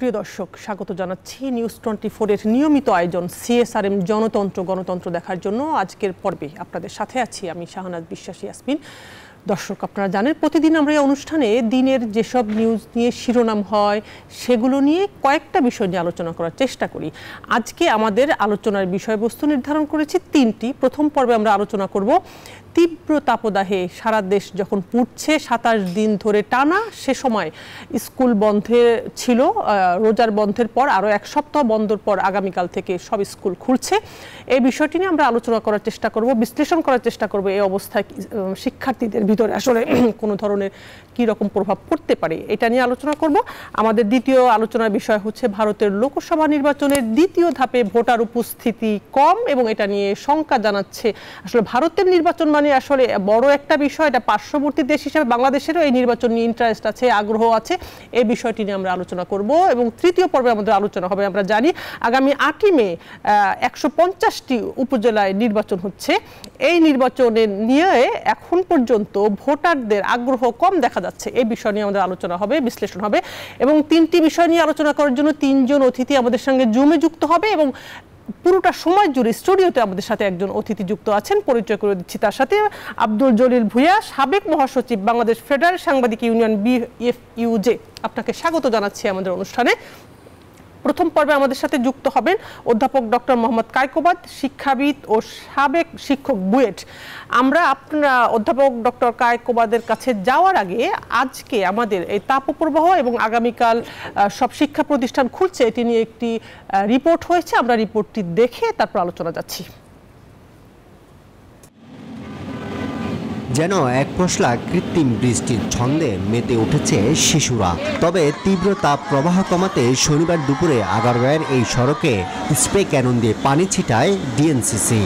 প্রিয় দর্শক, স্বাগত জানাচ্ছি নিউজ 24 এর নিয়মিত আয়োজন সিএসআরএম জনতন্ত্র গণতন্ত্র দেখার জন্য। আজকের পর্বে আপনাদের সাথে আছি আমি শাহনাজ বিশ্বাসী ইয়াসমিন। দর্শক, আপনারা জানেন প্রতিদিন আমরা এই অনুষ্ঠানে দিনের যেসব নিউজ নিয়ে শিরোনাম হয় সেগুলো নিয়ে কয়েকটা বিষয় নিয়ে আলোচনা করার চেষ্টা করি। আজকে আমাদের আলোচনার বিষয়বস্তু নির্ধারণ করেছি তিনটি। প্রথম পর্বে আমরা আলোচনা করব তীব্র তাপদাহে সারা দেশ যখন পুড়ছে 27 দিন ধরে টানা, সে সময় স্কুল বন্ধে ছিল। রোজার বন্ধের পর আরও এক সপ্তাহ বন্ধের পর আগামীকাল থেকে সব স্কুল খুলছে। এই বিষয়টি নিয়ে আমরা আলোচনা করার চেষ্টা করব, বিশ্লেষণ করার চেষ্টা করব এই অবস্থায় শিক্ষার্থীদের ভিতরে আসলে কোনো ধরনের কী রকম প্রভাব পড়তে পারে, এটা নিয়ে আলোচনা করব। আমাদের দ্বিতীয় আলোচনার বিষয় হচ্ছে ভারতের লোকসভা নির্বাচনের দ্বিতীয় ধাপে ভোটার উপস্থিতি কম এবং এটা নিয়ে শঙ্কা জানাচ্ছে। আসলে ভারতের নির্বাচন মানে আসলে বড় একটা বিষয়, এটা পার্শ্ববর্তী দেশ হিসেবে বাংলাদেশেরও এই নির্বাচন নিয়ে ইন্টারেস্ট আছে, আগ্রহ আছে। এই বিষয়টি নিয়ে আমরা আলোচনা করব এবং তৃতীয় পর্বে আমাদের আলোচনা হবে। আমরা জানি আগামী 8ই মে 150টি উপজেলায় নির্বাচন হচ্ছে। এই নির্বাচনের নিয়ে এখন পর্যন্ত ভোটারদের আগ্রহ কম দেখা যাচ্ছে। এই বিষয় নিয়ে আমাদের আলোচনা হবে, বিশ্লেষণ হবে এবং তিনটি বিষয় নিয়ে আলোচনা করার জন্য তিনজন অতিথি আমাদের সঙ্গে জুমে যুক্ত হবে এবং পুরোটা সময় জুড়ে স্টুডিওতে আমাদের সাথে একজন অতিথি যুক্ত আছেন। পরিচয় করে দিচ্ছি তার সাথে। আব্দুল জলিল ভূঁইয়া, সাবেক মহাসচিব, বাংলাদেশ ফেডারেল সাংবাদিক ইউনিয়ন বিএফইউজে। আপনাকে স্বাগত জানাচ্ছি আমাদের অনুষ্ঠানে। প্রথম পর্বে আমাদের সাথে যুক্ত হবেন অধ্যাপক ডক্টর মোহাম্মদ কায়কোবাদ, শিক্ষাবিদ ও সাবেক শিক্ষক বুয়েট। আমরা আপনারা অধ্যাপক ডক্টর কায়কোবাদের কাছে যাওয়ার আগে আজকে আমাদের এই তাপপ্রবাহ এবং আগামীকাল সব শিক্ষা প্রতিষ্ঠান খুলছে এটি নিয়ে একটি রিপোর্ট হয়েছে। আমরা রিপোর্টটি দেখে তারপর আলোচনা যাচ্ছি। যেন এক পশলা কৃত্রিম বৃষ্টির ছন্দে মেতে উঠেছে শিশুরা। তবে তীব্র তাপ প্রবাহ কমাতে শনিবার দুপুরে আগারগাঁয়ের এই সড়কে স্প্রে ক্যানন দিয়ে পানি ছিটায় ডিএনসিসি।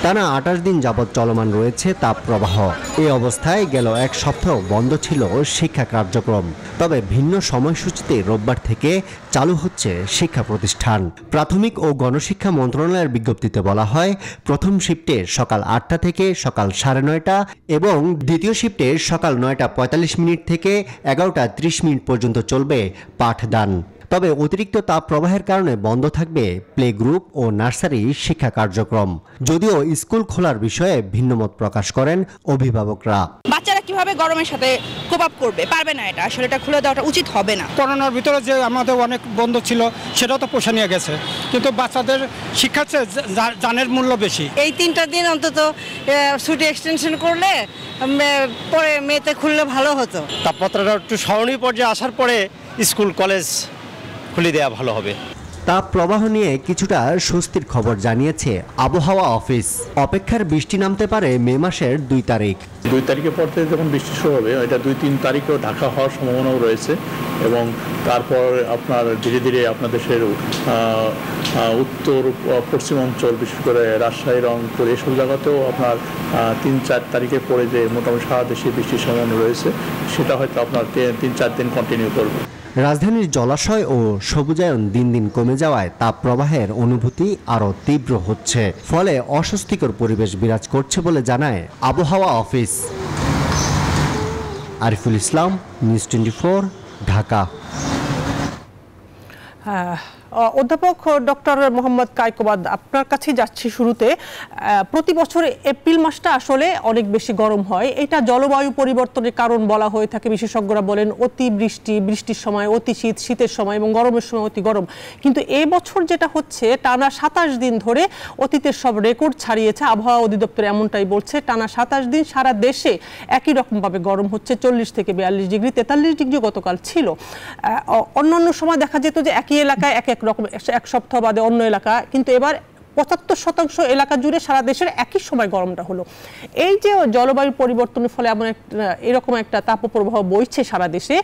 টানা 28 দিন যাবৎ চলমান রয়েছে তাপ প্রবাহ। এই অবস্থায় গেল এক সপ্তাহ বন্ধ ছিল শিক্ষা কার্যক্রম। তবে ভিন্ন সময়সূচিতে রোববার থেকে চালু হচ্ছে শিক্ষা প্রতিষ্ঠান। প্রাথমিক ও গণশিক্ষা মন্ত্রণালয়ের বিজ্ঞপ্তিতে বলা হয়, প্রথম শিফটে সকাল 8টা থেকে সকাল 9:30 এবং দ্বিতীয় শিফটে সকাল 9:45 থেকে 11:30 পর্যন্ত চলবে পাঠদান। তবে অতিরিক্ত তাপ প্রবাহের কারণে বন্ধ থাকবে প্লে গ্রুপ ও নার্সারি শিক্ষা কার্যক্রম। যদিও স্কুল খোলার বিষয়ে ভিন্নমত প্রকাশ করেন অভিভাবকরা। বাচ্চারা কিভাবে গরমের সাথে কোপ আপ করবে, পারবে না। এটা আসলে এটা খুলে দেওয়াটা উচিত হবে না। করোনার ভিতরে যে আমাদের অনেক বন্ধ ছিল সেটাও তো পোষা নিয়ে গেছে, কিন্তু বাচ্চাদের শিক্ষার চেয়ে জানের মূল্য বেশি। এই 3টা দিন অন্তত ছুটি এক্সটেনশন করলে পরে মেতে খুললে ভালো হতো। তাপমাত্রাটা একটু সহনীয় পর্যায়ে আসার পরে স্কুল কলেজ খুলে দেওয়া ভালো হবে। তাপ প্রবাহ নিয়ে কিছুটা স্বস্তির খবর জানিয়েছে আবহাওয়া অফিস। অপেক্ষার বৃষ্টি নামতে পারে মে মাসের 2 তারিখ। 2 তারিখের পর থেকে যখন বৃষ্টি শুরু হবে, এটা 2-3 তারিখেও ঢাকা হওয়ার সম্ভাবনাও রয়েছে এবং তারপর আপনার ধীরে ধীরে আপনার দেশের উত্তর পশ্চিম অঞ্চল, বিশেষ করে রাজশাহী, রংপুর এসব জায়গাতেও আপনার 3-4 তারিখের পরে যে মোটামুটি সারা দেশে বৃষ্টির সম্ভাবনা রয়েছে, সেটা হয়তো আপনার 3-4 দিন কন্টিনিউ করবে। রাজধানীর জলাশয় ও সবুজায়ন দিন দিন কমে যাওয়ায় তাপ প্রবাহের অনুভূতি আরও তীব্র হচ্ছে। ফলে অস্বস্তিকর পরিবেশ বিরাজ করছে বলে জানায় আবহাওয়া অফিস। আরিফুল ইসলাম, নিউজ 24, ঢাকা। অধ্যাপক ডক্টর মোহাম্মদ কায়কোবাদ, আপনার কাছে যাচ্ছি শুরুতে। প্রতি বছর এপ্রিল মাসটা আসলে অনেক বেশি গরম হয়। এটা জলবায়ু পরিবর্তনের কারণ বলা হয়ে থাকে। বিশেষজ্ঞরা বলেন অতি বৃষ্টি, বৃষ্টির সময় অতি শীত, শীতের সময় এবং গরমের সময় অতি গরম। কিন্তু এবছর যেটা হচ্ছে, টানা 27 দিন ধরে অতীতের সব রেকর্ড ছাড়িয়েছে। আবহাওয়া অধিদপ্তর এমনটাই বলছে, টানা 27 দিন সারা দেশে একই রকমভাবে গরম হচ্ছে। 40 থেকে 42 ডিগ্রি, 43 ডিগ্রি গতকাল ছিল। অন্যান্য সময় দেখা যেত যে একই এলাকায় এক রকম, এক সপ্তাহ বাদে অন্য এলাকা, কিন্তু এবার 75% এলাকা জুড়ে সারা দেশের একই সময় গরমটা হলো। এই যে জলবায়ু পরিবর্তনের ফলে এরকম একটা তাপপ্রবাহ বইছে সারা দেশে।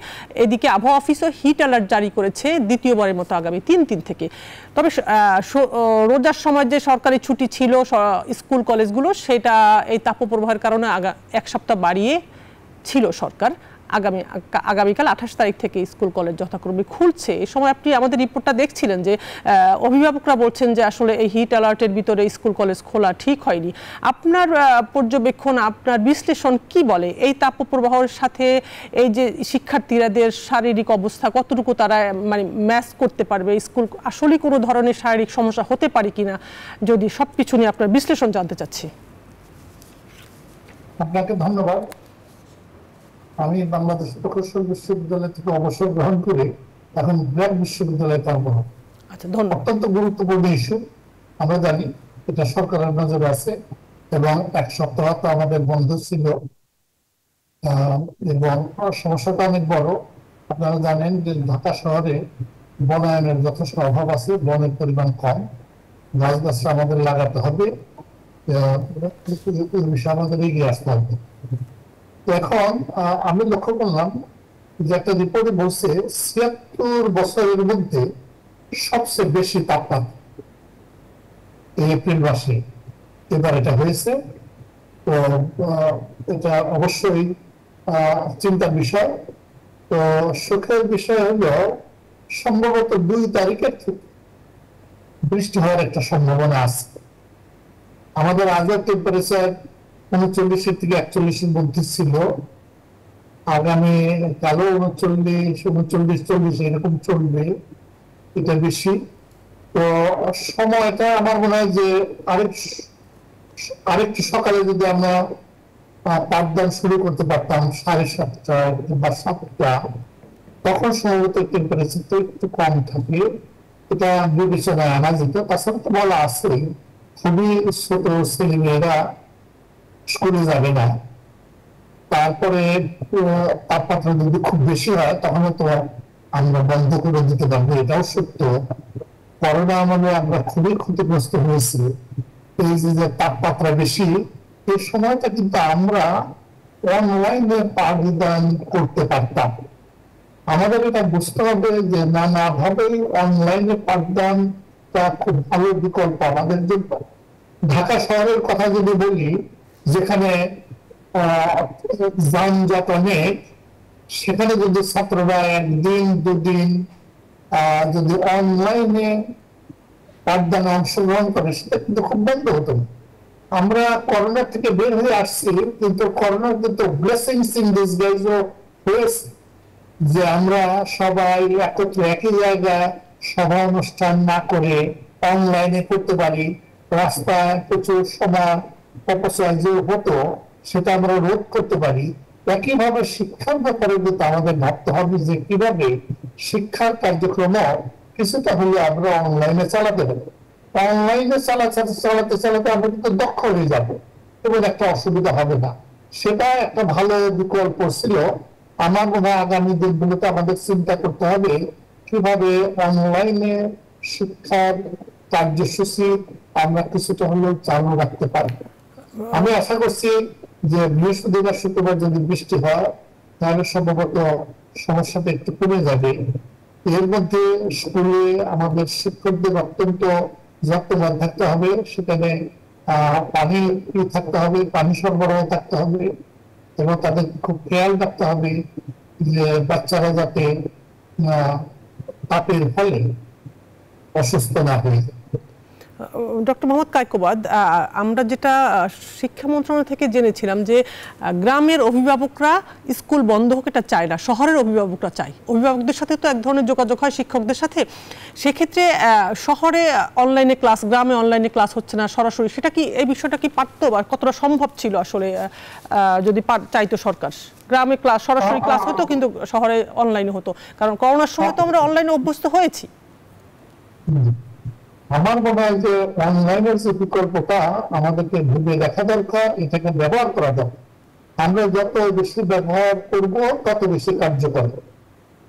এদিকে আবহাওয়া অফিসও হিট অ্যালার্ট জারি করেছে দ্বিতীয়বারের মতো আগামী 3 দিন থেকে। তবে রোজার সময় যে সরকারি ছুটি ছিল স্কুল কলেজগুলো, সেটা এই তাপপ্রবাহের কারণে এক সপ্তাহ বাড়িয়ে ছিল সরকার। আগামীকাল 28 তারিখ থেকে স্কুল কলেজ যথাক্রমে খুলছে। এই সময় আপনি আমাদের রিপোর্টটা দেখছিলেন যে অভিভাবকরা বলছেন যে আসলে এই হিট অ্যালার্টের ভিতরে স্কুল কলেজ খোলা ঠিক হয়নি। আপনার পর্যবেক্ষণ, আপনার বিশ্লেষণ কি বলে এই তাপপ্রবাহের সাথে এই যে শিক্ষার্থীদের শারীরিক অবস্থা কতটুকু তারা মানে ম্যাচ করতে পারবে, স্কুল আসলে কোনো ধরনের শারীরিক সমস্যা হতে পারে কিনা, যদি সবকিছু নিয়ে আপনার বিশ্লেষণ জানতে চাচ্ছি। আপনাকে ধন্যবাদ। আমি বাংলাদেশ প্রকৌশল বিশ্ববিদ্যালয় থেকে অবসর গ্রহণ করে এখন ব্র্যাক বিশ্ববিদ্যালয়ে কর্মরত। আচ্ছা, ধন্যবাদ। অত্যন্ত গুরুত্বপূর্ণ ইস্যু, আমরা জানি এটা সরকারের নজরে আছে এবং এক সপ্তাহ তো আমাদের বন্ধ ছিল এবং সমস্যাটা অনেক বড়। আপনারা জানেন যে ঢাকা শহরে বনায়নের যথেষ্ট অভাব আছে, বনের পরিমাণ কম, গাছ আমাদের লাগাতে হবে, এই বিষয়ে আমাদের এগিয়ে আসতে হবে। এখন আমি লক্ষ্য করলাম যে একটা রিপোর্টে বলছে ৭৬ বছরের মধ্যে সবচেয়ে বেশি তাপমাত্রা এই এপ্রিল মাসে এবার এটা হয়েছে। তো এটা অবশ্যই চিন্তার বিষয়। তো সুখের বিষয় হলো সম্ভবত ২ তারিখের থেকে বৃষ্টি হওয়ার একটা সম্ভাবনা আছে। আমাদের আগের টেম্পারেচার ৩৯ থেকে ৪১ মধ্যে ছিল, আগামী কালো ৩৯, এরকম চলবে, এটা বেশি। তো সময়টা আমার মনে হয় যে আরেকটু সকালে যদি আমরা পাঠদান শুরু করতে পারতাম ৭:৩০ বা ৭টা, তখন সম্ভবত টেম্পারেচারটা একটু কম থাকে, এটা বিবেচনায় আনা যেত। তাছাড়া তো বলা আছে খুবই ছোট ছেলেমেয়েরা স্কুলে যাবে না, তারপরে তাপমাত্রা যদি খুব বেশি হয় তখন তো আমরা বন্ধ করে দিতে পারবো, এটাও সত্য। করোনা আমলে আমরা খুবই ক্ষতিগ্রস্ত হয়েছি। এই যে তাপমাত্রা বেশি, এই সময়টা কিন্তু আমরা অনলাইনে পাঠদান করতে পারতাম। আমাদের এটা বুঝতে হবে যে নানাভাবেই অনলাইনে পাঠদানটা খুব ভালো বিকল্প আমাদের জন্য। ঢাকা শহরের কথা যদি বলি, যেখানে যানজট অনেক, সেখানে যদি ছাত্ররা 1 দিন 2 দিন যদি অনলাইনে পাঠদানে অংশগ্রহণ করে, সেটা কিন্তু খুব বন্ধ হতো না। আমরা করোনা থেকে বের হয়ে আসছি, কিন্তু করোনার কিন্তু ব্লেসিংস ইন ডিসগাইজও হয়েছে যে আমরা সবাই একত্রে একই জায়গায় সভা অনুষ্ঠান না করে অনলাইনে করতে পারি। রাস্তায় প্রচুর সময় অপচয় যে হতো সেটা আমরা রোধ করতে পারি। একইভাবে শিক্ষার ব্যাপারে কিন্তু আমাদের ভাবতে হবে যে কিভাবে শিক্ষার কার্যক্রম কিছুটা হলে আমরা অনলাইনে চালাতে হবে। অনলাইনে চালাতে আমরা কিন্তু দক্ষ হয়ে যাব এবং একটা অসুবিধা হবে না। সেটা একটা ভালো বিকল্প ছিল। আমার মনে হয় আগামী দিনগুলোতে আমাদের চিন্তা করতে হবে কিভাবে অনলাইনে শিক্ষার কার্যসূচি আমরা কিছুটা হলেও চালু রাখতে পারি। আমি আশা করছি যে বৃহস্পতিবার শুক্রবার যদি বৃষ্টি হয় তাহলে সম্ভবত সমস্যাটা একটু কমে যাবে। এর মধ্যে স্কুলে আমাদের শিক্ষকদের অত্যন্ত যত্নবান থাকতে হবে, সেখানে পানি থাকতে হবে, পানি সরবরাহ থাকতে হবে এবং তাদের খুব খেয়াল রাখতে হবে যে বাচ্চারা যাতে তাপের ফলে অসুস্থ না হয়ে যায়। ডক্টর মোহাম্মদ কায়কোবাদ, আমরা যেটা শিক্ষা মন্ত্রণালয় থেকে জেনেছিলাম যে গ্রামের অভিভাবকরা স্কুল বন্ধ হোক এটা চায় না, শহরের অভিভাবকরা চায়। অভিভাবকদের সাথে তো এক ধরনের যোগাযোগ হয় শিক্ষকদের সাথে, সেক্ষেত্রে শহরে অনলাইনে ক্লাস, গ্রামে অনলাইনে ক্লাস হচ্ছে না সরাসরি, সেটা কি এই বিষয়টা কি পারতো বা কতটা সম্ভব ছিল আসলে যদি চাইতো সরকার? গ্রামে ক্লাস সরাসরি ক্লাস হতো কিন্তু শহরে অনলাইনে হতো, কারণ করোনার সময় তো আমরা অনলাইনে অভ্যস্ত হয়েছি। আমার মনে হয় যে অনলাইনের যে বিকল্পটা আমাদেরকে ভেবে দেখা দরকার, এটাকে ব্যবহার করা দরকার। আমরা যত বেশি ব্যবহার করব তত বেশি কার্যকর,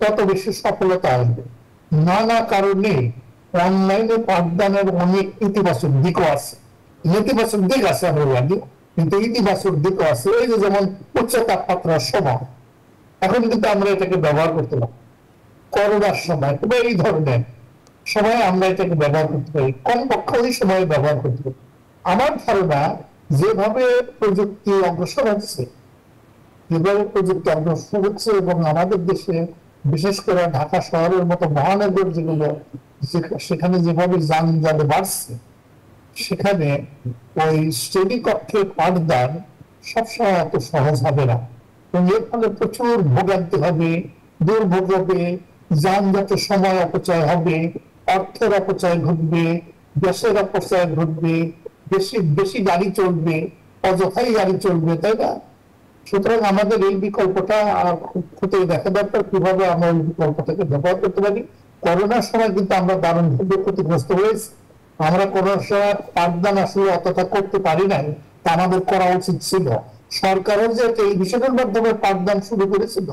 তত বেশি সফলতা আসবে। নানা কারণে অনলাইনে পাঠদানের অনেক ইতিবাচক দিকও আছে, নেতিবাচক দিক আছে আমরা জানি, কিন্তু ইতিবাচক দিকও আছে। এই যে যেমন উচ্চ তাপমাত্রার সময় এখন কিন্তু আমরা এটাকে ব্যবহার করতে পারি, করোনার সময় এই ধরনের সময় আমরা এটাকে ব্যবহার করতে পারি, কমপক্ষে ওই সময় ব্যবহার করতে পারি। আমার ধারণা যেভাবে প্রযুক্তি অগ্রসর হচ্ছে যেভাবে প্রযুক্তি অগ্রসর হচ্ছে এবং আমাদের দেশে বিশেষ করে ঢাকা শহরের মতো মহানগর যেগুলো সেখানে যেভাবে যানজট বাড়ছে, সেখানে ওই শ্রেণী কক্ষে পাঠদান সবসময় এত সহজ হবে না এবং এর ফলে প্রচুর ভোগান্তি হবে, দুর্ভোগ হবে, যানজটের সময় অপচয় হবে, অর্থের অপচয় ঘটবে, গ্যাসের অপচয় ঘটবে, বেশি বেশি গাড়ি চলবে, অযথাই গাড়ি চলবে, তাই না? সুতরাং আমাদের এই বিকল্পটা খুঁটিয়ে দেখা দরকার কিভাবে আমরা এই বিকল্পটাকে ব্যবহার করতে পারি। করোনার সময় কিন্তু আমরা দারুণভাবে ক্ষতিগ্রস্ত হয়েছি। আমরা করোনার সময় পাঠদান আসলে অতটা করতে পারি নাই, তা আমাদের করা উচিত ছিল। সরকারও যে টেলিভিশনের মাধ্যমে পাঠদান শুরু করেছিল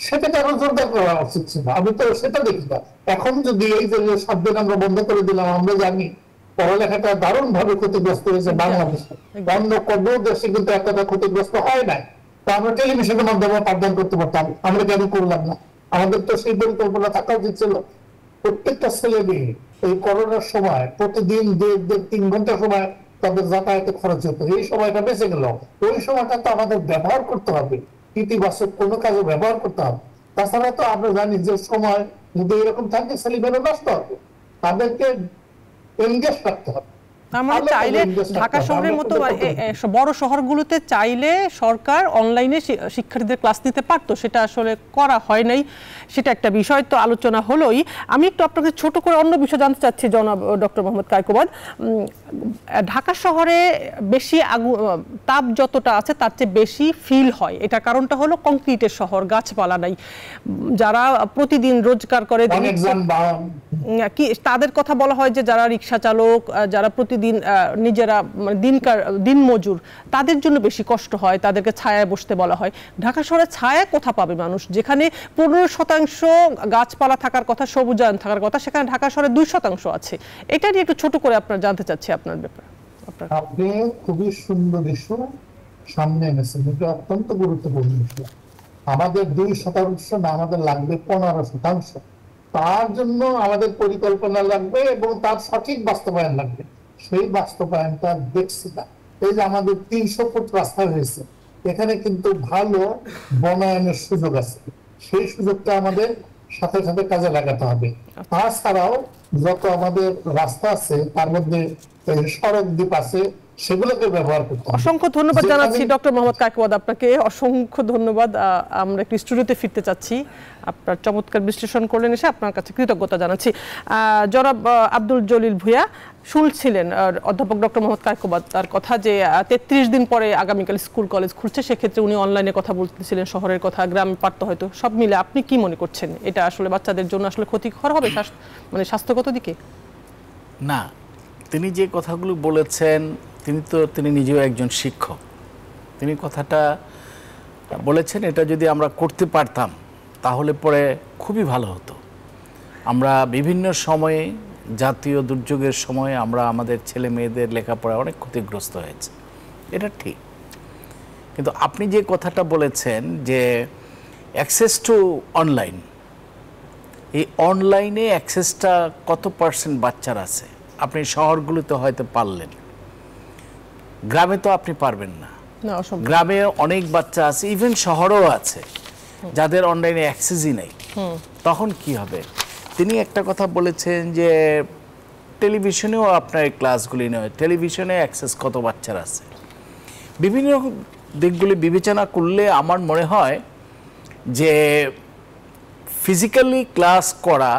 সেটাকে আরো জোরদার করা উচিত ছিল। আমি তো সেটা দেখি না। এখন যদি এই যে 7 দিন আমরা বন্ধ করে দিলাম, আমরা জানি পড়ালেখাটা দারুণ ভাবে ক্ষতিগ্রস্ত হয়েছে বাংলাদেশে, অন্য কোনো দেশে কিন্তু এতটা ক্ষতিগ্রস্ত হয় নাই। তা আমরা টেলিভিশনের মাধ্যমে পাঠদান করতে পারতাম, আমরা কেন করলাম না? আমাদের তো সেই পরিকল্পনা থাকা উচিত ছিল। প্রত্যেকটা ছেলে মেয়ে এই করোনার সময় প্রতিদিন 1.5-3 ঘন্টা সময় তাদের যাতায়াতে খরচ হতো, এই সময়টা বেঁচে গেল। ওই সময়টা তো আমাদের ব্যবহার করতে হবে, ইতিবাচক কোনো কাজে ব্যবহার করতে হবে। তাছাড়া তো আমরা জানি যে সময় যদি এরকম থাকে ছেলেমেয়েরা নষ্ট হবে, তাদেরকে এনগেজ রাখতে হবে। আমরা চাইলে ঢাকা শহরের মতো বড় শহরগুলোতে চাইলে সরকার অনলাইনে শিক্ষার্থীদের ক্লাস নিতে পারতো, সেটা আসলে করা হয় নাই। সেটা একটা বিষয় তো আলোচনা হলোই। আমি একটু আপনাকে ছোট করে অন্য বিষয় জানতে চাচ্ছি জনাব ডক্টর মোহাম্মদ কায়কোবাদ। ঢাকা শহরে বেশি তাপ যতটা আছে তার চেয়ে বেশি ফিল হয়, এটা কারণটা হলো কংক্রিটের শহর, গাছপালা নাই। যারা প্রতিদিন রোজগার করে কি তাদের কথা বলা হয় যে যারা রিক্সা চালক, যারা প্রতিদিন নিজেরা দিন মজুর, তাদের জন্য বেশি কষ্ট হয়, তাদেরকে ছায়ায় বসতে বলা হয়। ঢাকা শহরে ছায়া কোথা পাবে মানুষ? যেখানে 15% গাছপালা থাকার কথা, সবুজায়ন থাকার কথা, সেখানে ঢাকা শহরে 2% আছে। এটা নিয়ে একটু ছোট করে আপনার জানতে চাচ্ছি আপনার ব্যাপারে। আপনি খুবই সুন্দর ইস্যু সামনে এনেছেন, এটা অত্যন্ত গুরুত্বপূর্ণ ইস্যু। আমাদের 2% না, আমাদের লাগবে 15%। তার জন্য আমাদের পরিকল্পনা লাগবে এবং তার সঠিক বাস্তবায়ন লাগবে। সেই বাস্তবায়নটা দেখছি না। এই যে আমাদের 300 ফুট রাস্তা হয়েছে, এখানে কিন্তু ভালো বনায়নের সুযোগ আছে, সেই সুযোগটা আমাদের সাথে সাথে কাজে লাগাতে হবে। তাছাড়াও যত আমাদের রাস্তা আছে তার মধ্যে সড়ক দ্বীপ আছে, সেগুলোকে ব্যবহার করতে হবে। অসংখ্য ধন্যবাদ জানাচ্ছি ডক্টর মোহাম্মদ কায়কোবাদ, আপনাকে অসংখ্য ধন্যবাদ। আমরা একটু স্টুডিওতে ফিরতে চাচ্ছি, আপনার চমৎকার বিশ্লেষণ করলেন, এসে আপনার কাছে কৃতজ্ঞতা জানাচ্ছি। জনাব আব্দুল জলিল ভূঁইয়া, শুনছিলেন অধ্যাপক ডক্টর মোহাম্মদ কায়কোবাদ তার কথা যে 33 দিন পরে আগামীকাল স্কুল কলেজ খুলছে, সেক্ষেত্রে উনি অনলাইনে কথা বলতেছিলেন, শহরের কথা, গ্রামে পারতো হয়তো। সব মিলে আপনি কি মনে করছেন, এটা আসলে বাচ্চাদের জন্য আসলে ক্ষতিকর হবে মানে স্বাস্থ্যগত দিকে? না, তিনি যে কথাগুলো বলেছেন, তিনি নিজেও একজন শিক্ষক, তিনি কথাটা বলেছেন এটা যদি আমরা করতে পারতাম তাহলে পরে খুবই ভালো হতো। আমরা বিভিন্ন সময়ে, জাতীয় দুর্যোগের সময় আমরা আমাদের ছেলে মেয়েদের লেখাপড়া অনেক ক্ষতিগ্রস্ত হয়েছে, এটা ঠিক। কিন্তু আপনি যে কথাটা বলেছেন যে অ্যাক্সেস টু অনলাইন, এই অনলাইনে অ্যাক্সেসটা কত % বাচ্চার আছে? আপনি শহরগুলোতে হয়তো পারলেন, গ্রামে তো আপনি পারবেন না। গ্রামে অনেক বাচ্চা আছে, ইভেন শহরেও আছে, যাদের অনলাইনে অ্যাক্সেসই নেই। তখন কি হবে? তিনি একটা কথা বলেছেন যে টেলিভিশনেও আপনার ক্লাসগুলি নয়, টেলিভিশনে অ্যাক্সেস কত বাচ্চার আছে। বিভিন্ন দিকগুলি বিবেচনা করলে আমার মনে হয় যে ফিজিক্যালি ক্লাস করা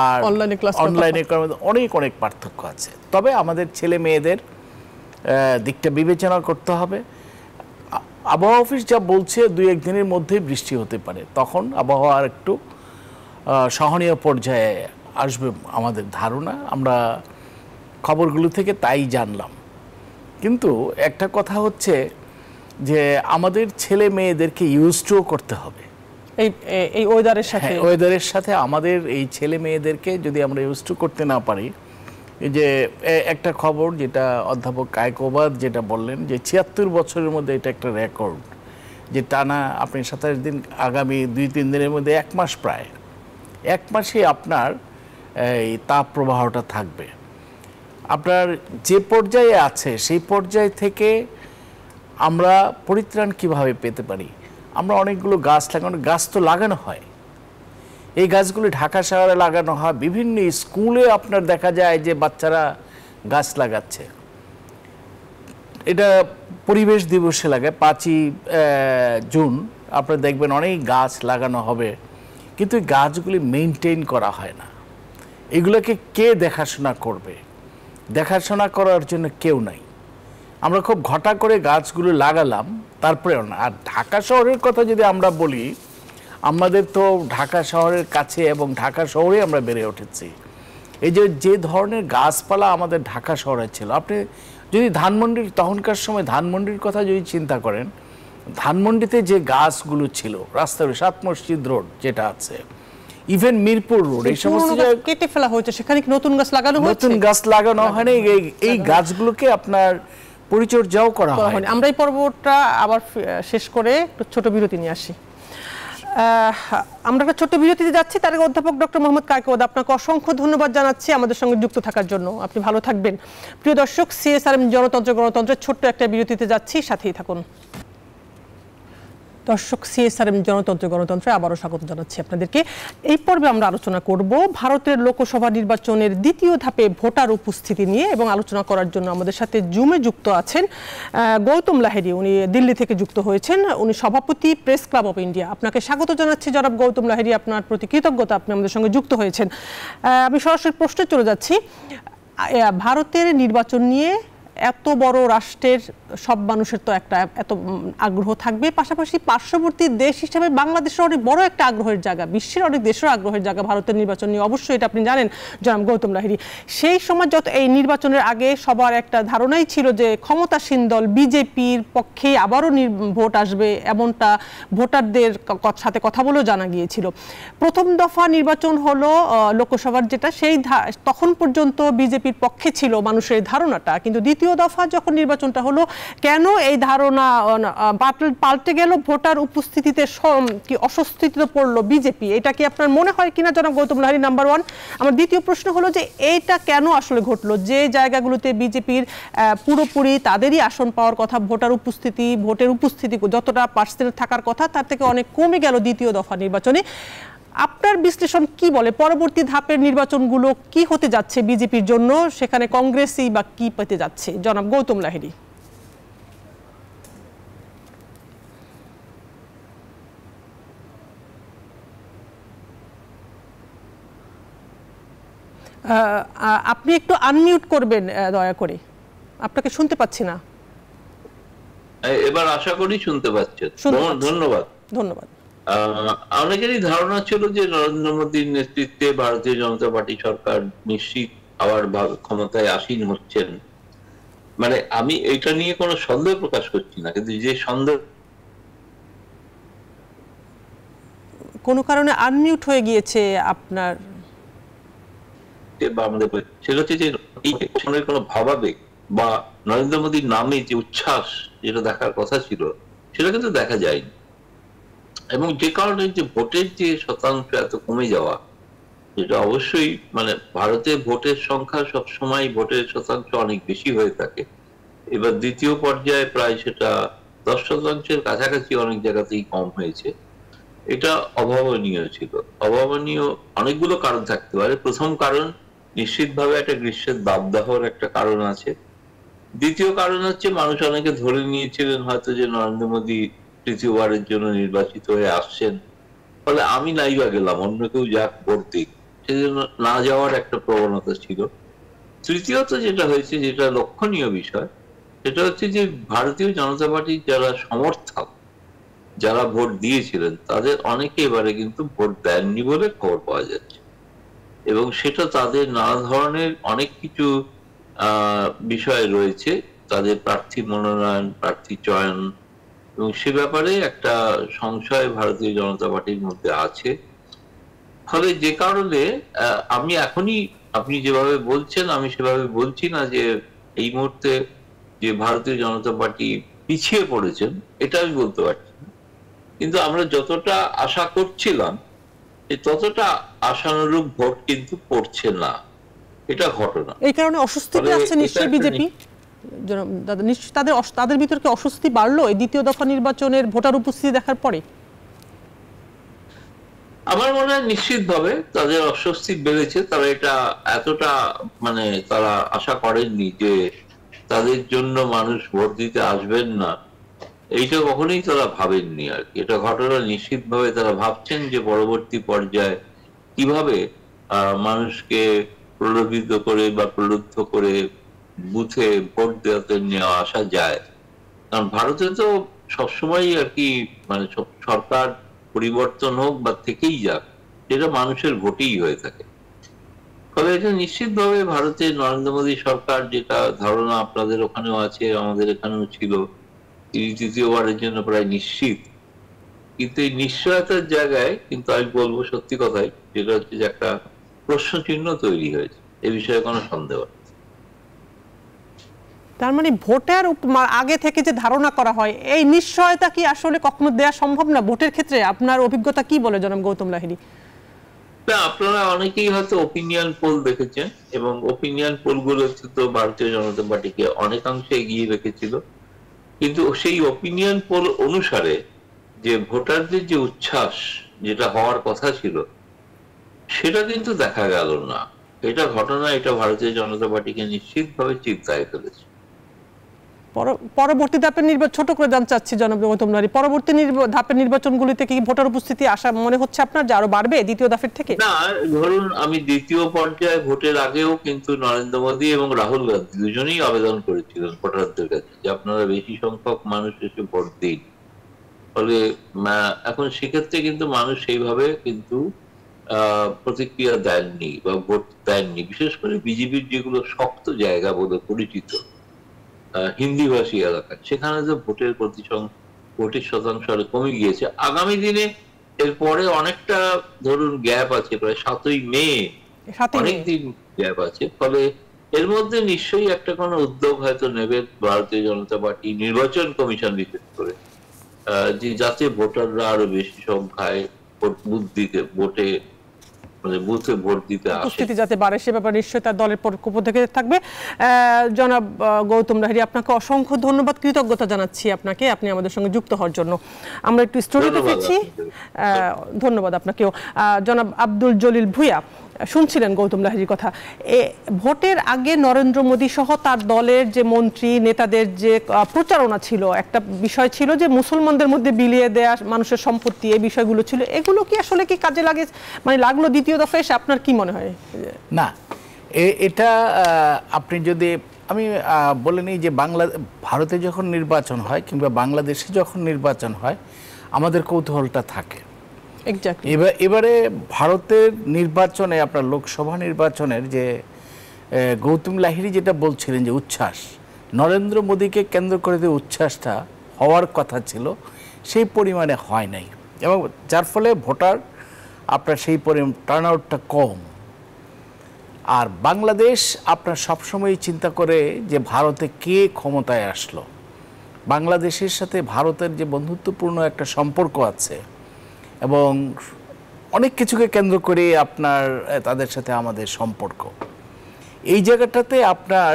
আর অনলাইনে করার মধ্যে অনেক অনেক পার্থক্য আছে। তবে আমাদের ছেলে মেয়েদের দিকটা বিবেচনা করতে হবে। আবহাওয়া অফিস যা বলছে 2-1 দিনের মধ্যেই বৃষ্টি হতে পারে, তখন আবহাওয়ার একটু সহনীয় পর্যায়ে আসবে আমাদের ধারণা। আমরা খবরগুলো থেকে তাই জানলাম। কিন্তু একটা কথা হচ্ছে যে আমাদের ছেলে মেয়েদেরকে ইউজড করতে হবে এই ওয়েদারের সাথে। আমাদের এই ছেলে মেয়েদেরকে যদি আমরা ইউজড করতে না পারি, এই যে একটা খবর যেটা অধ্যাপক কায়কোবাদ যেটা বললেন যে 76 বছরের মধ্যে এটা একটা রেকর্ড, যে টানা আপনি 27 দিন, আগামী 2-3 দিনের মধ্যে 1 মাস, প্রায় 1 মাসে আপনার এই তাপ প্রবাহটা থাকবে। আপনার যে পর্যায়ে আছে সেই পর্যায় থেকে আমরা পরিত্রাণ কিভাবে পেতে পারি? আমরা অনেকগুলো গাছ লাগানো, গাছ তো লাগানো হয়, এই গাছগুলো ঢাকা শহরে লাগানো হয়, বিভিন্ন স্কুলে আপনার দেখা যায় যে বাচ্চারা গাছ লাগাচ্ছে। এটা পরিবেশ দিবসে লাগে 5ই জুন, আপনারা দেখবেন অনেক গাছ লাগানো হবে, কিন্তু এই গাছগুলি মেনটেন করা হয় না। এগুলোকে কে দেখাশোনা করবে? দেখাশোনা করার জন্য কেউ নাই। আমরা খুব ঘটা করে গাছগুলো লাগালাম, তারপরে না। আর ঢাকা শহরের কথা যদি আমরা বলি, আমাদের তো ঢাকা শহরের কাছে এবং ঢাকা শহরে আমরা বেড়ে উঠেছি। এই যে ধরনের গাছপালা আমাদের ঢাকা শহরে ছিল, আপনি যদি ধানমন্ডির তখনকার সময় ধানমন্ডির কথা যদি চিন্তা করেন, ধানমন্ডিতে যে গাছগুলো ছিল, রাস্তার 7 মসজিদ রোড যেটা আছে, ইভেন মিরপুর রোড, এই সমস্ত জায়গায় কেটে ফেলা হয়েছে, সেখানে কি নতুন গাছ লাগানো হয়েছে? নতুন গাছ লাগানো হয়নি, এই গাছগুলোকে আপনার পরিচর্যাও করা হয়। আমরা এই পর্বটা আবার শেষ করে একটু ছোট বিরতি নিয়ে আসি। আমরা একটা ছোট্ট বিরতিতে যাচ্ছি, তার আগে অধ্যাপক ডক্টর মোহাম্মদ কায়কোবাদ, আপনাকে অসংখ্য ধন্যবাদ জানাচ্ছি আমাদের সঙ্গে যুক্ত থাকার জন্য। আপনি ভালো থাকবেন। প্রিয় দর্শক, সিএসআরএম গণতন্ত্রের ছোট্ট একটা বিরতিতে যাচ্ছি, সাথেই থাকুন। দর্শক, সিএসআরএম গণতন্ত্রে আবারও স্বাগত জানাচ্ছি আপনাদেরকে। এই পর্বে আমরা আলোচনা করব ভারতের লোকসভা নির্বাচনের দ্বিতীয় ধাপে ভোটার উপস্থিতি নিয়ে, এবং আলোচনা করার জন্য আমাদের সাথে জুমে যুক্ত আছেন গৌতম লাহিড়ী। উনি দিল্লি থেকে যুক্ত হয়েছেন, উনি সভাপতি প্রেস ক্লাব অফ ইন্ডিয়া। আপনাকে স্বাগত জানাচ্ছি জনাব গৌতম লাহিড়ী, আপনার প্রতি কৃতজ্ঞতা, আপনি আমাদের সঙ্গে যুক্ত হয়েছেন। আমি সরাসরি প্রশ্নে চলে যাচ্ছি। ভারতের নির্বাচন নিয়ে এত বড় রাষ্ট্রের সব মানুষের তো একটা এত আগ্রহ থাকবে, পাশাপাশি পার্শ্ববর্তী দেশ হিসেবে বাংলাদেশের অনেক বড় একটা আগ্রহের জায়গা, বিশ্বের অনেক দেশের আগ্রহের জায়গা ভারতের নির্বাচন নিয়ে, অবশ্যই এটা আপনি জানেন জনাব গৌতম লাহিড়ী। সেই সময় যত এই নির্বাচনের আগে সবার একটা ধারণাই ছিল যে ক্ষমতাসীন দল বিজেপির পক্ষেই আবারও ভোট আসবে, এমনটা ভোটারদের সাথে কথা বলেও জানা গিয়েছিল। প্রথম দফা নির্বাচন হলো লোকসভার, যেটা সেই তখন পর্যন্ত বিজেপির পক্ষে ছিল মানুষের ধারণাটা, কিন্তু দ্বিতীয় দফা যখন নির্বাচনটা হলো, কেন এই ধারণা পাল্টে গেল? ভোটার উপস্থিতিতে কি অস্বস্তিতে পড়লো বিজেপি? এটা কি আপনার মনে হয় কিনা জনাব গৌতম লাহিড়ী? নাম্বার 1। আমার দ্বিতীয় প্রশ্ন হলো যে এইটা কেন আসলে ঘটলো, যে জায়গাগুলোতে বিজেপির পুরোপুরি তাদেরই আসন পাওয়ার কথা, ভোটের উপস্থিতি যতটা পার্সেন্ট থাকার কথা তার থেকে অনেক কমে গেল দ্বিতীয় দফা নির্বাচনে। আপনার বিশ্লেষণ কি বলে পরবর্তী ধাপের নির্বাচনগুলো কি হতে যাচ্ছে বিজেপির জন্য? সেখানে কংগ্রেসই বা কি পেতে যাচ্ছে? জনাব গৌতম লাহিড়ী। আপনি একটু আনমিউট করবেন দয়া করে, আপনাকে শুনতে পাচ্ছি না। এবার আশা করি শুনতে পাচ্ছেন। ধন্যবাদ। ধন্যবাদ। অনেকেরই ধারণা ছিল যে নরেন্দ্র মোদীর নেতৃত্বে ভারতীয় জনতা পার্টি সরকার নিশ্চিত আবার ক্ষমতায় আসীন হচ্ছেন। মানে আমি এটা নিয়ে কোনো সন্দেহ প্রকাশ করছি না, কিন্তু যে সন্দেহ কোনো কারণে আনমিউট হয়ে গিয়েছে আপনার, আমাদের সেটা হচ্ছে যে এই কোনো ভাবাবেগ বা নরেন্দ্র মোদীর নামে যে উচ্ছ্বাস যেটা দেখার কথা ছিল সেটা কিন্তু দেখা যায়নি। এবং যে কারণে যে ভোটের যে শতাংশ এত কমে যাওয়া, যেটা অবশ্যই মানে ভারতে ভোটের সংখ্যা সবসময় ভোটের শতাংশ অনেক বেশি হয়ে থাকে। এবার দ্বিতীয় পর্যায়ে প্রায় সেটা 10% কাছাকাছি অনেক জায়গাতেই কম হয়েছে। এটা অভাবনীয় ছিল। অভাবনীয় অনেকগুলো কারণ থাকতে পারে। প্রথম কারণ নিশ্চিতভাবে একটা গ্রীষ্মের দাবদাহর একটা কারণ আছে। দ্বিতীয় কারণ হচ্ছে মানুষ অনেকে ধরে নিয়েছিলেন হয়তো যে নরেন্দ্র মোদী তৃতীয়বারের জন্য নির্বাচিত হয়ে আসছেন, ফলে আমি নাই বা গেলাম, অন্য কেউ যাক ভোট দিক, সেজন্য না যাওয়ার একটা প্রবণতা ছিল। তৃতীয়ত যেটা হয়েছে, যেটা লক্ষণীয় বিষয়, সেটা হচ্ছে যে ভারতীয় জনতা পার্টির যারা সমর্থক, যারা ভোট দিয়েছিলেন, তাদের অনেকে এবারে কিন্তু ভোট দেননি বলে খবর পাওয়া যাচ্ছে। এবং সেটা তাদের নানা ধরনের অনেক কিছু বিষয় রয়েছে, তাদের প্রার্থী মনোনয়ন, প্রার্থী চয়ন, এবং সে ব্যাপারে একটা সংশয় ভারতীয় জনতা পার্টির মধ্যে আছে। ফলে যে কারণে আমি এখনই আপনি যেভাবে বলছেন আমি সেভাবে বলছি না যে এই মুহূর্তে যে ভারতীয় জনতা পার্টি পিছিয়ে পড়েছেন, এটা আমি বলতে পারছি না। কিন্তু আমরা যতটা আশা করছিলাম ততটা আশানুরূপ ভোট কিন্তু পড়ছে না, এটা ঘটনা। এই কারণে অস্বস্তিতে আছে নিশ্চয়ই বিজেপি। নিশ্চয়ই তাদের ভিতর কি অস্বস্তি বাড়লো এই দ্বিতীয় দফা নির্বাচনের ভোটার উপস্থিতি দেখার পরে? আমার মনে হয় নিশ্চিতভাবে তাদের অস্বস্তি বেড়েছে। তারা এটা এতটা তারা আশা করেননি যে তাদের জন্য মানুষ ভোট দিতে আসবেন না, এইটা কখনোই তারা ভাবেননি আর কি। এটা ঘটনা নিশ্চিতভাবে তারা ভাবছেন যে পরবর্তী পর্যায়ে কিভাবে মানুষকে প্রলোভিত করে বা প্রলুব্ধ করে বুথে ভোট দেওয়াতে নেওয়া আসা যায়। কারণ ভারতে তো সবসময় আর কি সরকার পরিবর্তন হোক বা থেকেই যাক, সেটা মানুষের ভোটেই হয়ে থাকে। ফলে এটা নিশ্চিতভাবে ভারতে নরেন্দ্র মোদী সরকার, যেটা ধারণা আপনাদের ওখানেও আছে আমাদের এখানেও ছিল, তিনি তৃতীয়বারের জন্য প্রায় নিশ্চিত। কিন্তু এই নিশ্চয়তার জায়গায় কিন্তু আমি বলবো সত্যি কথাই, যেটা হচ্ছে যে একটা প্রশ্ন চিহ্ন তৈরি হয়েছে, এ বিষয়ে কোনো সন্দেহ নেই। তার মানে ভোটের আগে থেকে যে ধারণা করা হয়, এই নিশ্চয়তা কি আসলে কখনো দেওয়া সম্ভব না ভোটের ক্ষেত্রে? আপনার অভিজ্ঞতা কি বলে জনাব গৌতম লাহিড়ী? আপনারা অনেকেই হয়তো ওপিনিয়ন পোল দেখেছেন, এবং ওপিনিয়ন পোলগুলো তো ভারতীয় জনতা পার্টিকে অনেকাংশে এগিয়ে রেখেছিল। কিন্তু সেই ওপিনিয়ন পোল অনুসারে যে ভোটারদের যে উচ্ছ্বাস যেটা হওয়ার কথা ছিল, সেটা কিন্তু দেখা গেল না। এটা ঘটনা, এটা ভারতীয় জনতা পার্টিকে নিশ্চিতভাবে চিন্তায় ফেলেছে। পরবর্তী ধাপের নির্বাচন, ছোট করে জানতে চাচ্ছি জনাব গৌতম লাহিড়ী, পরবর্তী ধাপের নির্বাচনগুলিতে কি ভোটার উপস্থিতি আশা মনে হচ্ছে আপনার যে আরো বাড়বে দ্বিতীয় ধাপের থেকে? না, ধরুন আমি দ্বিতীয় পর্যায়ে ভোটের আগেও কিন্তু নরেন্দ্র মোদী এবং রাহুল গান্ধী দুজনেই আবেদন করেছিলেন ভোটারদের কাছে যে আপনারা বেশি সংখ্যক মানুষ এসে ভোট দিন। ফলে এখন সেক্ষেত্রে কিন্তু মানুষ সেইভাবে কিন্তু প্রতিক্রিয়া দেননি বা ভোট দেননি। বিশেষ করে বিজেপির যেগুলো শক্ত জায়গা বলে পরিচিত হিন্দিভাষী এলাকায়, সেখানে তো ভোটের শতাংশ কমে গিয়েছে। আগামী দিনে এরপরে অনেকটা ধরুন গ্যাপ আছে, প্রায় 7ই মে অনেকদিন গ্যাপ আছে। ফলে এর মধ্যে নিশ্চয়ই একটা কোনো উদ্যোগ হয়তো নেবে ভারতীয় জনতা পার্টি, নির্বাচন কমিশন বিশেষ করে, যে যাতে ভোটাররা আরো বেশি সংখ্যায় বুথে ভোট দিতে আসে, উপস্থিতি যাতে বাড়ে সে ব্যাপারে নিশ্চয়ই তার দলের পক্ষ থেকে থাকবে। জনাব গৌতম লাহিড়ী, আপনাকে অসংখ্য ধন্যবাদ, কৃতজ্ঞতা জানাচ্ছি আপনাকে, আপনি আমাদের সঙ্গে যুক্ত হওয়ার জন্য। আমরা একটু স্টুডিওতে ফিরছি। ধন্যবাদ আপনাকেও। জনাব আব্দুল জলিল ভুঁইয়া, শুনছিলেন গৌতম লাহিড়ীর কথা। ভোটের আগে নরেন্দ্র মোদী সহ তার দলের যে মন্ত্রী নেতাদের যে প্রচারণা ছিল, একটা বিষয় ছিল যে মুসলমানদের মধ্যে বিলিয়ে দেয়া মানুষের সম্পত্তি, এই বিষয়গুলো ছিল, এগুলো কি আসলে কি কাজে লাগে লাগলো দ্বিতীয় দফায় এসে? আপনার কি মনে হয়? না, এটা আপনি যদি আমি বলে নিই যে ভারতে যখন নির্বাচন হয় কিংবা বাংলাদেশে যখন নির্বাচন হয়, আমাদের কৌতূহলটা থাকে। এবারে ভারতের নির্বাচনে, আপনার লোকসভা নির্বাচনের যে গৌতম লাহিড়ী যেটা বলছিলেন যে উচ্ছ্বাস, নরেন্দ্র মোদীকে কেন্দ্র করে যে উচ্ছ্বাসটা হওয়ার কথা ছিল সেই পরিমাণে হয় নাই, এবং যার ফলে ভোটার আপনার সেই টার্ন আউটটা কম। আর বাংলাদেশ আপনার সবসময় চিন্তা করে যে ভারতে কে ক্ষমতায় আসলো। বাংলাদেশের সাথে ভারতের যে বন্ধুত্বপূর্ণ একটা সম্পর্ক আছে, এবং অনেক কিছুকে কেন্দ্র করে আপনার তাদের সাথে আমাদের সম্পর্ক, এই জায়গাটাতে আপনার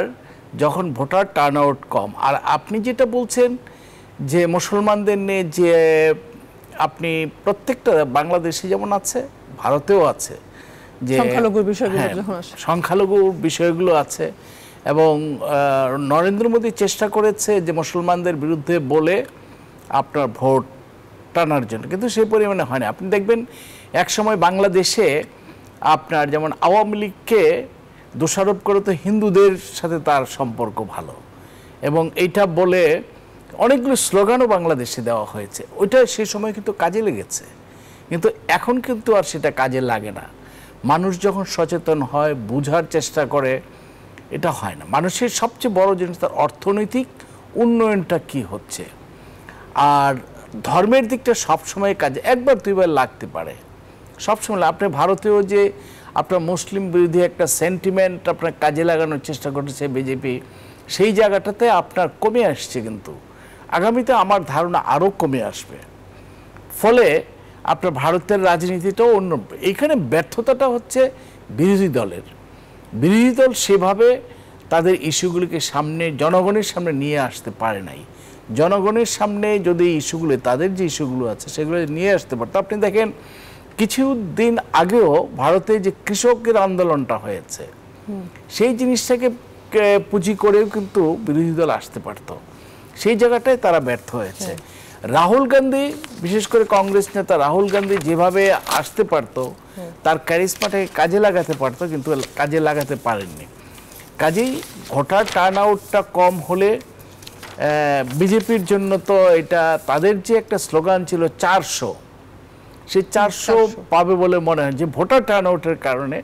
যখন ভোটার টার্ন আউট কম, আর আপনি যেটা বলছেন যে মুসলমানদের নিয়ে যে আপনি প্রত্যেকটা বাংলাদেশে যেমন আছে ভারতেও আছে, যে সংখ্যালঘু বিষয়গুলো আছে, এবং নরেন্দ্র মোদী চেষ্টা করেছে যে মুসলমানদের বিরুদ্ধে বলে আপনার ভোট টানার জন্য, কিন্তু সেই পরিমাণে হয় না। আপনি দেখবেন একসময় বাংলাদেশে আপনার যেমন আওয়ামী লীগকে দোষারোপ করে তো হিন্দুদের সাথে তার সম্পর্ক ভালো, এবং এইটা বলে অনেকগুলো স্লোগানও বাংলাদেশে দেওয়া হয়েছে। ওইটা সেই সময় কিন্তু কাজে লেগেছে, কিন্তু এখন কিন্তু আর সেটা কাজে লাগে না। মানুষ যখন সচেতন হয়, বোঝার চেষ্টা করে, এটা হয় না। মানুষের সবচেয়ে বড় জিনিস তার অর্থনৈতিক উন্নয়নটা কি হচ্ছে, আর ধর্মের দিকটা সবসময় কাজে একবার দুইবার লাগতে পারে সবসময়। আপনি ভারতেও যে আপনার মুসলিম বিরোধী একটা সেন্টিমেন্ট আপনার কাজে লাগানোর চেষ্টা করেছে বিজেপি, সেই জায়গাটাতে আপনার কমে আসছে, কিন্তু আগামীতে আমার ধারণা আরও কমে আসবে। ফলে আপনার ভারতের রাজনীতিটাও অন্য। এইখানে ব্যর্থতাটা হচ্ছে বিরোধী দলের। বিরোধী দল সেভাবে তাদের ইস্যুগুলিকে সামনে জনগণের সামনে নিয়ে আসতে পারে নাই। জনগণের সামনে যদি ইস্যুগুলো, তাদের যে ইস্যুগুলো আছে সেগুলো নিয়ে আসতে পারতো। আপনি দেখেন কিছুদিন আগেও ভারতে যে কৃষকের আন্দোলনটা হয়েছে, সেই জিনিসটাকে পুঁজি করেও কিন্তু বিরোধী দল আসতে পারত। সেই জায়গাটায় তারা ব্যর্থ হয়েছে। রাহুল গান্ধী, বিশেষ করে কংগ্রেস নেতা রাহুল গান্ধী যেভাবে আসতে পারত, তার ক্যারিসমাটাকে কাজে লাগাতে পারত, কিন্তু কাজে লাগাতে পারেননি। কাজেই ভোটার টার্ন আউটটা কম হলে বিজেপির জন্য তো এটা, তাদের যে একটা স্লোগান ছিল 400, সেই 400 পাবে বলে মনে হয়, যে ভোটার টার্ন আউটের কারণে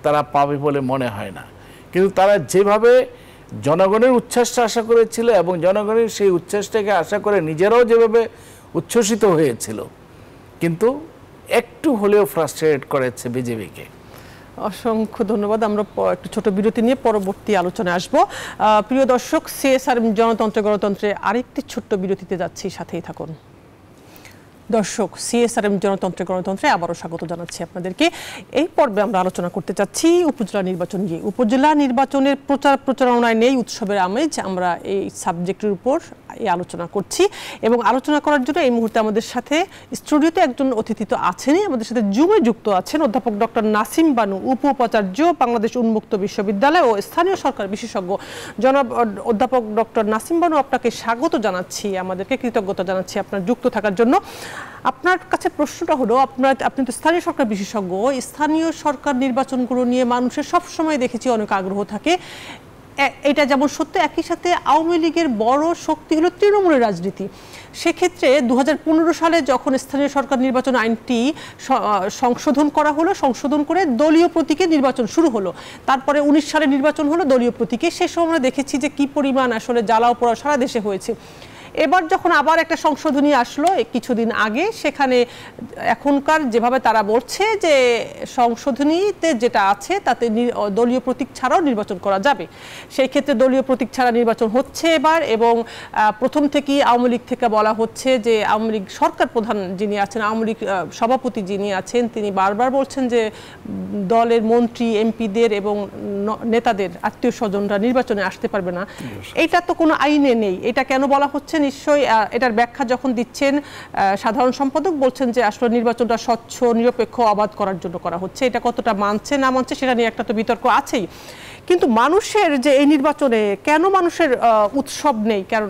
তারা পাবে বলে মনে হয় না। কিন্তু তারা যেভাবে জনগণের উচ্ছ্বাসটা আশা করেছিল এবং জনগণের সেই উচ্ছ্বাসটাকে আশা করে নিজেরাও যেভাবে উচ্ছ্বসিত হয়েছিল, কিন্তু একটু হলেও ফ্রাস্ট্রেট করেছে বিজেপিকে। অসংখ্য ধন্যবাদ। আমরা একটু ছোট বিরতি নিয়ে পরবর্তী আলোচনায় আসব। প্রিয় দর্শক, সিএসআরএম জনতন্ত্রে গণতন্ত্রে আরেকটি ছোট্ট বিরতিতে যাচ্ছি, সাথেই থাকুন। দর্শক, সিএসআরএম জনতন্ত্রে গণতন্ত্রে আবারও স্বাগত জানাচ্ছি আপনাদেরকে। এই পর্বে আমরা আলোচনা করতে চাচ্ছি উপজেলা নির্বাচন নিয়ে। উপজেলা নির্বাচনের প্রচারণায় নেই উৎসবের আমেজ, আমরা এই সাবজেক্টের উপর এই আলোচনা করছি। এবং আলোচনা করার জন্য এই মুহূর্তে আমাদের সাথে স্টুডিওতে একজন অতিথি তো আছেনই, আমাদের সাথে জুমে যুক্ত আছেন অধ্যাপক ডক্টর নাসিম বানু, উপ-উপাচার্য, বাংলাদেশ উন্মুক্ত বিশ্ববিদ্যালয় ও স্থানীয় সরকার বিশেষজ্ঞ। জনাব অধ্যাপক ডক্টর নাসিম বানু, আপনাকে স্বাগত জানাচ্ছি, আমাদেরকে কৃতজ্ঞতা জানাচ্ছি আপনার যুক্ত থাকার জন্য। আপনার কাছে প্রশ্নটা হলো, আপনি তো স্থানীয় সরকার বিশেষজ্ঞ, স্থানীয় সরকার নির্বাচনগুলো নিয়ে মানুষের সবসময় দেখেছি অনেক আগ্রহ থাকে। এটা যেমন সত্য, একই সাথে আওয়ামী লীগের বড় শক্তি হলো তৃণমূলের রাজনীতি। সেক্ষেত্রে 2015 সালে যখন স্থানীয় সরকার নির্বাচন আইনটি সংশোধন করা হলো, সংশোধন করে দলীয় প্রতীকে নির্বাচন শুরু হলো, তারপরে 19 সালে নির্বাচন হলো দলীয় প্রতীকে। সে সময় আমরা দেখেছি যে কি পরিমাণ আসলে জ্বালাও পোড়া সারা দেশে হয়েছে। এবার যখন আবার একটা সংশোধনী আসলো কিছুদিন আগে, সেখানে এখনকার যেভাবে তারা বলছে যে সংশোধনীতে যেটা আছে তাতে দলীয় প্রতীক ছাড়াও নির্বাচন করা যাবে। সেই ক্ষেত্রে দলীয় প্রতীক ছাড়া নির্বাচন হচ্ছে এবার। এবং প্রথম থেকেই আওয়ামী লীগ থেকে বলা হচ্ছে যে আওয়ামী লীগ সরকার প্রধান যিনি আছেন, আওয়ামী লীগ সভাপতি যিনি আছেন, তিনি বারবার বলছেন যে দলের মন্ত্রী এমপিদের এবং নেতাদের আত্মীয় স্বজনরা নির্বাচনে আসতে পারবে না। এটা তো কোনো আইনে নেই। এটা কেন বলা হচ্ছে? নিশ্চয়ই এটার ব্যাখ্যা যখন দিচ্ছেন সাধারণ সম্পাদক বলছেন যে আসলে নির্বাচনটা স্বচ্ছ, নিরপেক্ষ, অবাধ করার জন্য করা হচ্ছে। এটা কতটা মানছে না মানছে সেটা নিয়ে একটা তো বিতর্ক আছেই। কিন্তু মানুষের যে এই নির্বাচনে কেন মানুষের উৎসব নেই? কারণ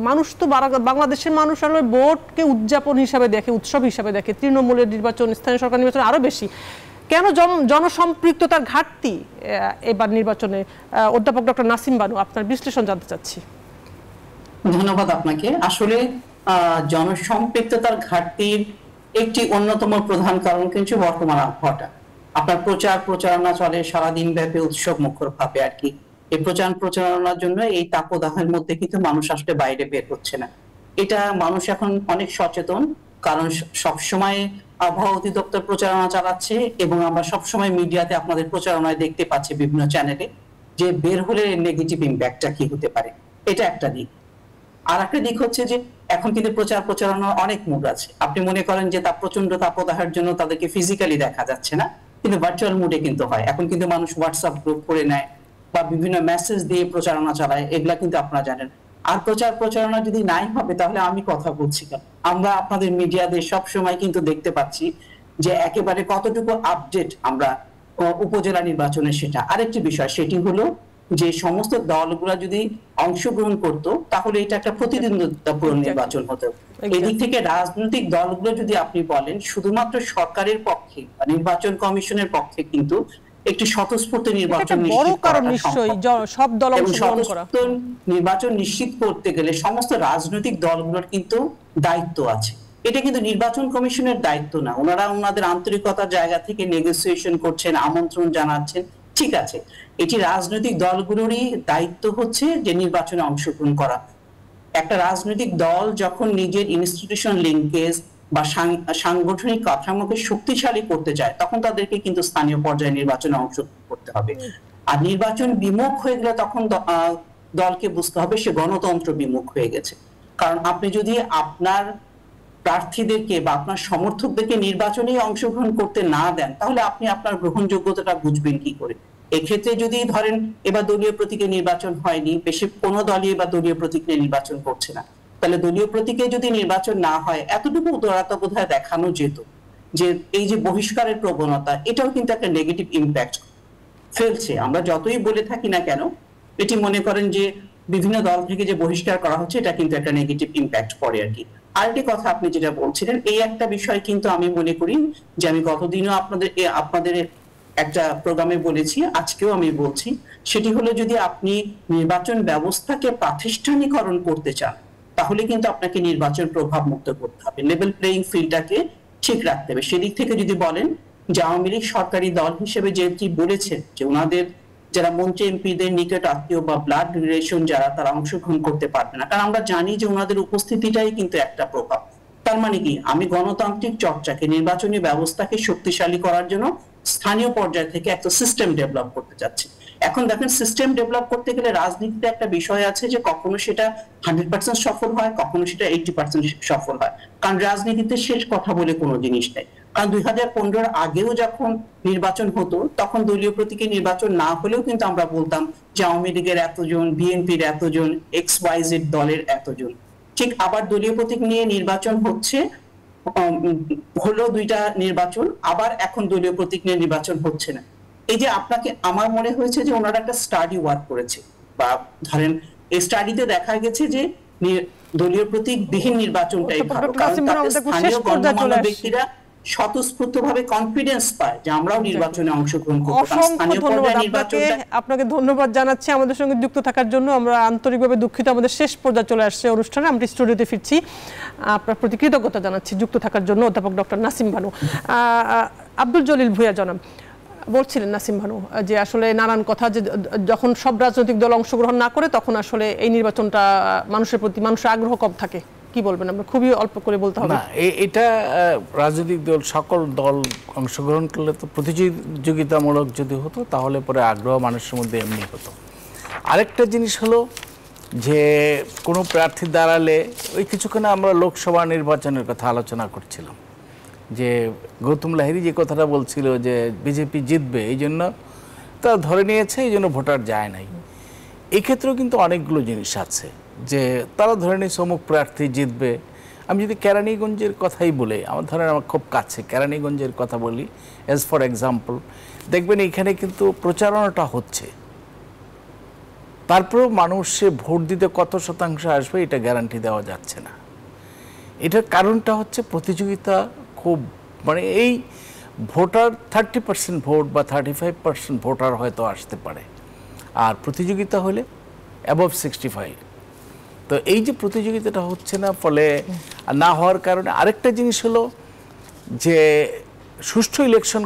মানুষ তো, বাংলাদেশের মানুষ আসলে ভোটকে উদযাপন হিসাবে দেখে, উৎসব হিসাবে দেখে। তৃণমূলের নির্বাচন, স্থানীয় সরকার নির্বাচন আরো বেশি। কেন জনসম্পৃক্ততার ঘাটতি এবার নির্বাচনে? অধ্যাপক ডক্টর নাসিম বানু, আপনার বিশ্লেষণ জানতে চাচ্ছি। ধন্যবাদ আপনাকে। আসলে জনসম্পৃক্ততার ঘাটতির একটি অন্যতম প্রধান কারণ কিন্তু বর্তমান আবহাওয়াটা। আপনার প্রচারণা চলে সারাদিন ব্যাপী উৎসব মুখর ভাবে আর কি। এই প্রচারণার জন্য এই তাপদাহের মধ্যে কিন্তু মানুষ আসলে বাইরে বের হচ্ছে না। এটা মানুষ এখন অনেক সচেতন, কারণ সবসময় আবহাওয়া অধিদপ্তর প্রচারণা চালাচ্ছে এবং আমরা সবসময় মিডিয়াতে আপনাদের প্রচারণায় দেখতে পাচ্ছি বিভিন্ন চ্যানেলে যে বের হলে নেগেটিভ ইম্প্যাক্টটা কি হতে পারে। এটা একটা দিক। আর একটা দিক হচ্ছে যে এখন কিন্তু প্রচারণার অনেক মুড আছে। আপনি মনে করেন যে প্রচন্ড তাপদাহের জন্য তাদেরকে ফিজিক্যালি দেখা যাচ্ছে না, কিন্তু ভার্চুয়াল মুডে কিন্তু হয়। এখন কিন্তু মানুষ হোয়াটসঅ্যাপ গ্রুপ করে নেয় বা বিভিন্ন মেসেজ দিয়ে প্রচারণা চালায়, এগুলা কিন্তু আপনারা জানেন। আর প্রচারণা যদি নাই হবে তাহলে আমি কথা বলছি কেন? আমরা আপনাদের মিডিয়াদের সবসময় কিন্তু দেখতে পাচ্ছি যে একেবারে কতটুকু আপডেট আমরা উপজেলা নির্বাচনে। সেটা আরেকটি বিষয়, সেটি হলো যে সমস্ত দলগুলা যদি অংশগ্রহণ করত তাহলে এটা একটা প্রতিদ্বন্দ্বিতাপূর্ণ নির্বাচন হতো। এদিক থেকে রাজনৈতিক দলগুলো যদি আপনি বলেন শুধুমাত্র সরকারের পক্ষে বা নির্বাচন কমিশনের পক্ষে কিন্তু একটি স্বতঃস্ফূর্ত নির্বাচন নির্বাচন নিশ্চিত করতে গেলে সমস্ত রাজনৈতিক দলগুলোর কিন্তু দায়িত্ব আছে। এটা কিন্তু নির্বাচন কমিশনের দায়িত্ব না। ওনারা ওনাদের আন্তরিকতার জায়গা থেকে নেগোসিয়েশন করছেন, আমন্ত্রণ জানাচ্ছেন, ঠিক আছে। এটি রাজনৈতিক দলগুলোরই দায়িত্ব হচ্ছে যে নির্বাচনে অংশগ্রহণ করা। একটা রাজনৈতিক দল যখন নিজের ইনস্টিটিউশন লিঙ্কেজ বা সাংগঠনিক কাঠামোকে শক্তিশালী করতে চায় তখন তাদেরকে কিন্তু স্থানীয় পর্যায়ে নির্বাচনে অংশগ্রহণ করতে হবে। আর নির্বাচন বিমুখ হয়ে গেলে তখন দলকে বুঝতে হবে সে গণতন্ত্র বিমুখ হয়ে গেছে। কারণ আপনি যদি আপনার প্রার্থীদেরকে বা আপনার সমর্থকদেরকে নির্বাচনে অংশগ্রহণ করতে না দেন তাহলে আপনি আপনার গ্রহণযোগ্যতাটা বুঝবেন কি করে? এক্ষেত্রে যদি ধরেন এবার দলীয় প্রতীকে নির্বাচন হয়নি, বেশি কোনো দলই এবার দলীয় প্রতীকে নির্বাচন করছে না, তাহলে দলীয় প্রতীকে যদি নির্বাচন না হয় এতটুকু উদারতা বোধহয় দেখানো যেত যে এই যে বহিষ্কারের প্রবণতা, এটাও কিন্তু একটা নেগেটিভ ইম্প্যাক্ট ফেলছে। আমরা যতই বলে থাকি না কেন, এটি মনে করেন যে বিভিন্ন দল থেকে যে বহিষ্কার করা হচ্ছে এটা কিন্তু একটা নেগেটিভ ইম্প্যাক্ট পড়ে আর কি। আরেকটি কথা আপনি যেটা বলছিলেন, এই একটা বিষয় কিন্তু আমি মনে করি যে আমি গতদিনও আপনাদের একটা প্রোগ্রামে বলেছি, আজকেও আমি বলছি, সেটি হলো যদি আপনি নির্বাচন ব্যবস্থাকে প্রাতিষ্ঠানিকরণ করতে চান তাহলে কিন্তু আপনাকে নির্বাচন প্রভাব মুক্ত করতে হবে, লেভেল প্লেইং ফিল্ডটাকে ঠিক রাখতে হবে। সেদিক থেকে যদি বলেন যে আওয়ামী লীগ সরকারি দল হিসেবে যেটি বলেছেন যে ওনাদের যারা মন্ত্রী এমপিদের নিকট আত্মীয় বা ব্লাড রিলেশন যারা, তারা অংশগ্রহণ করতে পারবে না, কারণ আমরা জানি যে ওনাদের উপস্থিতিটাই কিন্তু একটা প্রভাব। তার মানে কি, আমি গণতান্ত্রিক চর্চাকে, নির্বাচনী ব্যবস্থাকে শক্তিশালী করার জন্য স্থানীয় পর্যায় থেকে একটা সিস্টেম ডেভেলপ করতে চাচ্ছি। এখন দেখেন, সিস্টেম ডেভেলপ করতে গেলে রাজনীতিতে একটা বিষয় আছে যে কখনো সেটা 100% সফল হয়, কখনো সেটা 80% সফল হয়, কারণ রাজনীতিতে শেষ কথা বলে কোনো জিনিস নেই। কারণ 2015 আগেও যখন নির্বাচন হতো তখন দলীয় প্রতীকে নির্বাচন না হলেও কিন্তু আমরা বলতাম যে আওয়ামী লীগের এতজন, বিএনপির এতজন, XYZ দলের এতজন। ঠিক আবার দলীয় প্রতীক নিয়ে নির্বাচন হলো 2টা নির্বাচন, আবার এখন দলীয় প্রতীক নিয়ে নির্বাচন হচ্ছে না। এই যে আপনাকে, আমার মনে হয়েছে যে ওনারা একটা স্টাডি ওয়ার্ক করেছে, বা ধরেন এই স্টাডিতে দেখা গেছে যে দলীয় প্রতীক বিহীন নির্বাচনটাই ভালো, কারণ তাতে স্থানীয় গণ্যমান্য ব্যক্তিরা স্বতঃস্ফূর্তভাবে কনফিডেন্স পায় যে আমরাও নির্বাচনে অংশগ্রহণ করব। স্থানীয় পর্যায়ে নির্বাচনটা। আপনাকে ধন্যবাদ জানাচ্ছি আমাদের সঙ্গে যুক্ত থাকার জন্য। আমরা আন্তরিকভাবে দুঃখিত, আমাদের শেষ পর্যায়ে চলে আসছে অনুষ্ঠানে, আমরা স্টুডিওতে ফিরছি। আপনার প্রতি কৃতজ্ঞতা জানাচ্ছি যুক্ত থাকার জন্য অধ্যাপক ডক্টর নাসিম ভানু। আব্দুল জলিল ভূঁইয়া জনাব বলছিলেন, নাসিম ভানু, যে আসলে নানান কথা, যে যখন সব রাজনৈতিক দল অংশগ্রহণ না করে তখন আসলে এই নির্বাচনটা মানুষের প্রতি মানুষের আগ্রহ কম থাকে। কি বলবেন? আমরা খুবই অল্প করে বলতে হবে না, এটা রাজনৈতিক দল, সকল দল অংশগ্রহণ করলে তো প্রতিযোগিতামূলক যদি হতো তাহলে পরে আগ্রহ মানুষের মধ্যে এমনি হতো। আরেকটা জিনিস হলো যে কোনো প্রার্থী দাঁড়ালে, ওই কিছুক্ষণে আমরা লোকসভা নির্বাচনের কথা আলোচনা করছিলাম, যে গৌতম লাহিড়ী যে কথাটা বলছিল যে বিজেপি জিতবে, এই জন্য তারা ধরে নিয়েছে, এই জন্য ভোটার যায় নাই। এক্ষেত্রেও কিন্তু অনেকগুলো জিনিস আছে যে তারা ধরে নিয়েছে অমুক প্রার্থী জিতবে। আমি যদি কেরানীগঞ্জের কথাই বলি, আমার ধরেন আমার খুব কাছে কেরানীগঞ্জের কথা বলি অ্যাজ ফর এক্সাম্পল, দেখবেন এখানে কিন্তু প্রচারণাটা হচ্ছে, তারপরেও মানুষ সে ভোট দিতে কত শতাংশ আসবে এটা গ্যারান্টি দেওয়া যাচ্ছে না। এটার কারণটা হচ্ছে প্রতিযোগিতা খুব, মানে এই ভোটার 30% ভোট বা 35% ভোটার হয়তো আসতে পারে, আর প্রতিযোগিতা হলে অ্যাবভ 65। তো এই যে প্রতিযোগিতাটা হচ্ছে না, ফলে না হওয়ার কারণে আরেকটা জিনিস হলো যে সুষ্ঠু ইলেকশন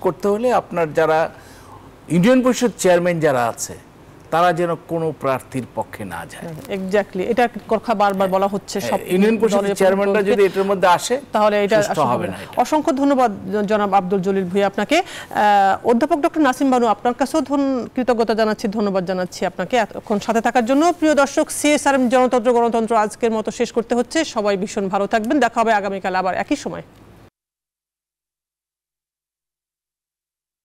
করতে হলে আপনার যারা ইউনিয়ন পরিষদ চেয়ারম্যান যারা আছে তারা যেন কোনো প্রার্থীর পক্ষে না যায়। এক্স্যাক্টলি, এটা কথা বারবার বলা হচ্ছে, সব ইউনিয়ন পরিষদের চেয়ারম্যানরা যদি এটার মধ্যে আসে তাহলে এটা হবে না। অসংখ্য ধন্যবাদ জনাব আব্দুল জলিল ভূঁইয়া আপনাকে। অধ্যাপক ডক্টর নাসিম ভানু, আপনার কাছেও কৃতজ্ঞতা জানাচ্ছি, ধন্যবাদ জানাচ্ছি আপনাকে এতক্ষণ সাথে থাকার জন্য। প্রিয় দর্শক, CSRM জনতন্ত্র গণতন্ত্র আজকের মতো শেষ করতে হচ্ছে। সবাই ভীষণ ভালো থাকবেন, দেখা হবে আগামীকাল আবার একই সময়।